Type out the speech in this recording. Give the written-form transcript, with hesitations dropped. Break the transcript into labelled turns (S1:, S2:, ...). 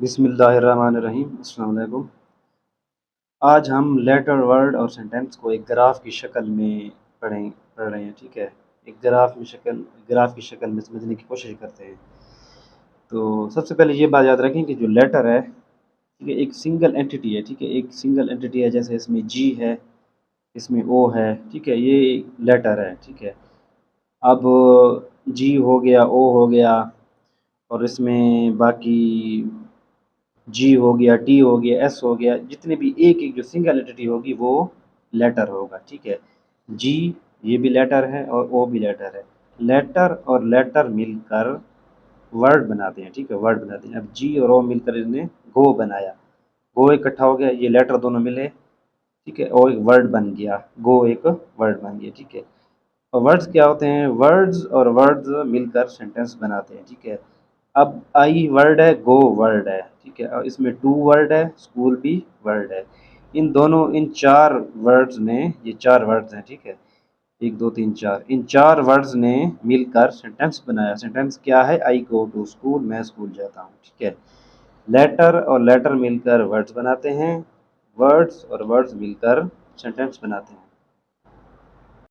S1: बिस्मिल्लाहिर्रहमानिर्रहीम। अस्सलाम वालेकुम। आज हम लेटर वर्ड और सेंटेंस को एक ग्राफ की शक्ल में पढ़ रहे हैं। ठीक है, एक ग्राफ की शक्ल में समझने की कोशिश करते हैं। तो सबसे पहले ये बात याद रखें कि जो लेटर है, ठीक है, एक सिंगल एंटिटी है। ठीक है, एक सिंगल एंटिटी है। जैसे इसमें जी है, इसमें ओ है। ठीक है, ये लेटर है। ठीक है, अब जी हो गया, ओ हो गया, और इसमें बाकी जी हो गया, टी हो गया, एस हो गया, जितने भी एक एक जो सिंगल एंटिटी होगी वो लेटर होगा। ठीक है, जी ये भी लेटर है और ओ भी लेटर है। लेटर और लेटर मिलकर वर्ड बनाते हैं। ठीक है, वर्ड बनाते हैं। अब जी और ओ मिलकर इन्हें गो बनाया। गो इकट्ठा हो गया, ये लेटर दोनों मिले। ठीक है, और एक वर्ड बन गया, गो एक वर्ड बन गया। ठीक है, और वर्ड्स क्या होते हैं? वर्ड्स और वर्ड्स मिलकर सेंटेंस बनाते हैं। ठीक है, अब आई वर्ड है, गो वर्ड है। ठीक है, और इसमें टू वर्ड है, स्कूल भी वर्ड है। इन चार वर्ड्स ने, ये चार वर्ड्स हैं। ठीक है, एक दो तीन चार, इन चार वर्ड्स ने मिलकर सेंटेंस बनाया। सेंटेंस क्या है? आई गो टू स्कूल, मैं स्कूल जाता हूँ। ठीक है, लेटर और लेटर मिलकर वर्ड्स बनाते हैं, वर्ड्स और वर्ड्स मिलकर सेंटेंस बनाते हैं।